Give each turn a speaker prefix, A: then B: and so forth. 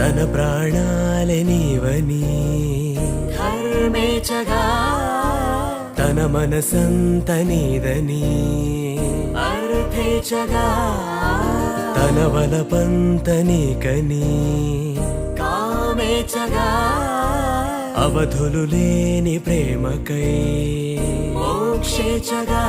A: తన ప్రాణాలే నీవని
B: ధర్మేచగా
A: తన మనసంత నీదని
B: అర్థేచగా
A: తన వలపంత నీకని
B: కామేచగా
A: అవధులు లేని ప్రేమకై
B: మోక్షేచగా